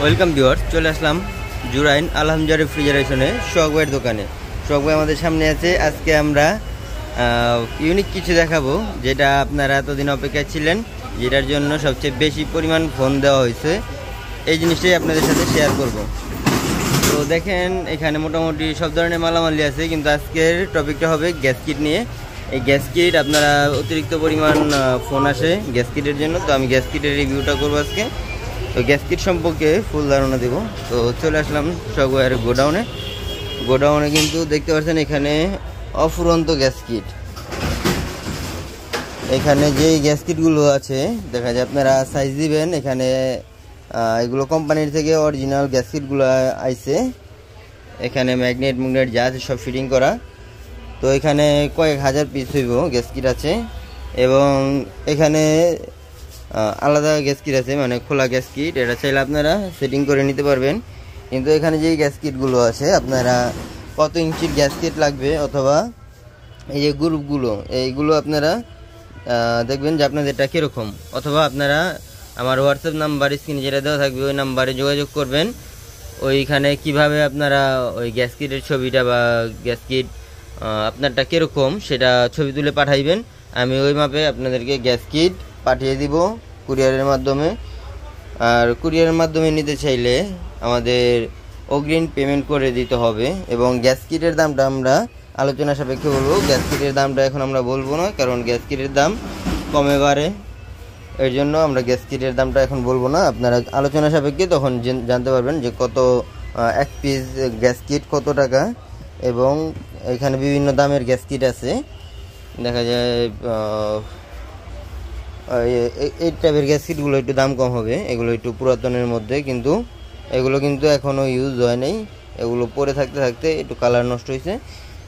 Welcome viewers, চলে আসলাম জুরাইন আলহামজা রেফ্রিজারেশনে শখ ভাইয়ের দোকানে। শখ ভাই আমাদের সামনে আছে। আজকে আমরা ইউনিক কিছু দেখাবো, যেটা আপনারা এতদিন অপেক্ষায় ছিলেন, যেটার জন্য সবচেয়ে বেশি পরিমাণ ফোন দেওয়া হয়েছে। এই জিনিসটাই আপনাদের সাথে শেয়ার করব। তো দেখেন, এখানে মোটামুটি সব ধরনের মালামালি আছে, কিন্তু আজকের টপিকটা হবে গ্যাসকিট নিয়ে। এই গ্যাসকিট আপনারা অতিরিক্ত পরিমাণ ফোন আসে গ্যাসকিটের জন্য, তো আমি গ্যাসকিটের রিভিউটা করবো আজকে। তো গ্যাসকিট সম্পর্কে ফুল ধারণা দেব। তো চলে আসলাম শখের গোডাউনে কিন্তু দেখতে পাচ্ছেন এখানে অফুরন্ত গ্যাসকিট। এখানে যেই গ্যাসকিটগুলো আছে দেখা যায়, আপনারা সাইজ দিবেন। এখানে এগুলো কোম্পানির থেকে অরিজিনাল গ্যাসকিটগুলো আইছে। এখানে ম্যাগনেট যা আছে সব ফিটিং করা। তো এখানে কয়েক হাজার পিস হইব গ্যাসকিট আছে, এবং এখানে আলাদা গ্যাসকিট আছে, মানে খোলা গ্যাসকিট। এটা চাইলে আপনারা সেটিং করে নিতে পারবেন। কিন্তু এখানে যেই গ্যাসকিটগুলো আছে, আপনারা কত ইঞ্চির গ্যাসকিট লাগবে, অথবা এই যে গ্রুপগুলো, এইগুলো আপনারা দেখবেন যে আপনাদেরটা কীরকম। অথবা আপনারা আমার হোয়াটসঅ্যাপ নাম্বার স্ক্রিনে যেটা দেওয়া থাকবে, ওই নাম্বারে যোগাযোগ করবেন। ওইখানে কিভাবে আপনারা ওই গ্যাসকিটের ছবিটা বা গ্যাসকিট আপনারটা কীরকম সেটা ছবি তুলে পাঠাইবেন। আমি ওই মাপে আপনাদেরকে গ্যাসকিট পাঠিয়ে দিব কুরিয়ারের মাধ্যমে। আর কুরিয়ারের মাধ্যমে নিতে চাইলে আমাদের অগ্রিম পেমেন্ট করে দিতে হবে, এবং গ্যাসকিটের দামটা আমরা আলোচনা সাপেক্ষে বলবো। গ্যাসকিটের দামটা এখন আমরা বলবো না, কারণ গ্যাসকিটের দাম কমে বাড়ে, এর জন্য আমরা গ্যাসকিটের দামটা এখন বলবো না। আপনারা আলোচনা সাপেক্ষে তখন জানতে পারবেন যে কত এক পিস গ্যাসকিট কত টাকা। এবং এখানে বিভিন্ন দামের গ্যাসকিট আছে, দেখা যায় এই টাইপের গ্যাসকিটগুলো একটু দাম কম হবে। এগুলো একটু পুরাতনের মধ্যে, কিন্তু এগুলো কিন্তু এখনও ইউজ হয় নাই। এগুলো পরে থাকতে থাকতে একটু কালার নষ্ট হয়েছে,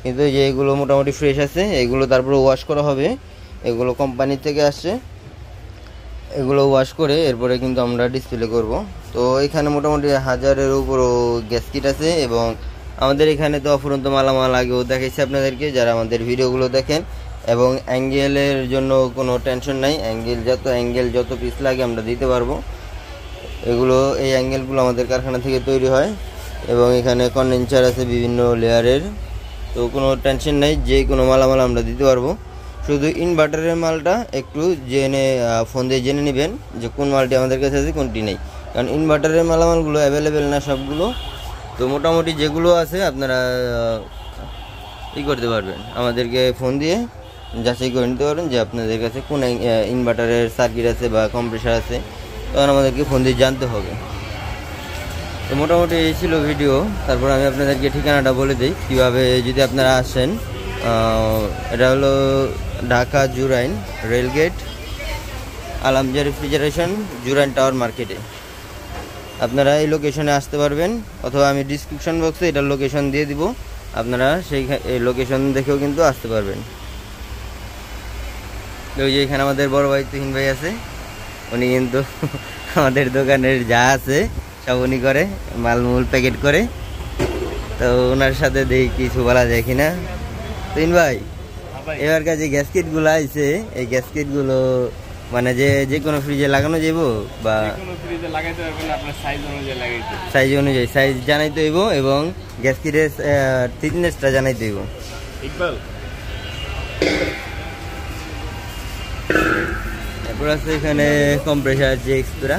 কিন্তু যে এগুলো মোটামুটি ফ্রেশ আছে। এগুলো তারপরে ওয়াশ করা হবে, এগুলো কোম্পানি থেকে আসছে। এগুলো ওয়াশ করে এরপরে কিন্তু আমরা ডিসপ্লে করব। তো এখানে মোটামুটি 1000-এর উপরও গ্যাসকিট আছে, এবং আমাদের এখানে তো অফুরন্ত মালামাল আগেও দেখাইছি আপনাদেরকে, যারা আমাদের ভিডিওগুলো দেখেন। এবং অ্যাঙ্গেলের জন্য কোনো টেনশন নাই, অ্যাঙ্গেল যত পিস লাগে আমরা দিতে পারবো। এই অ্যাঙ্গেলগুলো আমাদের কারখানা থেকে তৈরি হয়, এবং এখানে কন্ডেন্সার আছে বিভিন্ন লেয়ারের। তো কোনো টেনশন নাই, যে কোনো মালামাল আমরা দিতে পারবো। শুধু ইনভার্টারের মালটা একটু ফোন দিয়ে জেনে নেবেন যে কোন মালটি আমাদের কাছে আছে, কোনটি নেই, কারণ ইনভার্টারের মালামালগুলো অ্যাভেলেবেল না সবগুলো। তো মোটামুটি যেগুলো আছে আপনারা করতে পারবেন, আমাদেরকে ফোন দিয়ে যাচাই করে নিতে পারবেন যে আপনাদের কাছে কোন ইনভার্টারের সার্কিট আছে বা কম্প্রেসার আছে, তখন আমাদেরকে ফোন দিয়ে জানতে হবে। তো মোটামুটি এই ছিল ভিডিও। তারপর আমি আপনাদেরকে ঠিকানাটা বলে দিই কীভাবে যদি আপনারা আসেন। এটা হলো Dhaka Jurain rail gate Alhamza refrigeration, Jurain tower মার্কেটে। আপনারা এই লোকেশনে আসতে পারবেন, অথবা আমি ডিসক্রিপশন বক্সে এটার লোকেশন দিয়ে দিব, আপনারা এই লোকেশন দেখেও কিন্তু আসতে পারবেন। ওই যে এখানে আমাদের বড় ভাই তুহিন ভাই আছে, উনি কিন্তু আমাদের দোকানের যা আছে সব উনি করে, মালমূল প্যাকেট করে। তো ওনার সাথে দেখি কিছু বলা যায় কিনা। তুহিন ভাই, এবার কাছে গ্যাসকিটগুলো আইছে, এই গ্যাসকিটগুলো মানে যে কোনো ফ্রিজে লাগানো যাব, বা সাইজ অনুযায়ী সাইজ জানাইতে হইব, এবং গ্যাসকিটের থিকনেসটা জানাইতে হইব। তারপর আছে এখানে কম্প্রেসার যে এক্সট্রা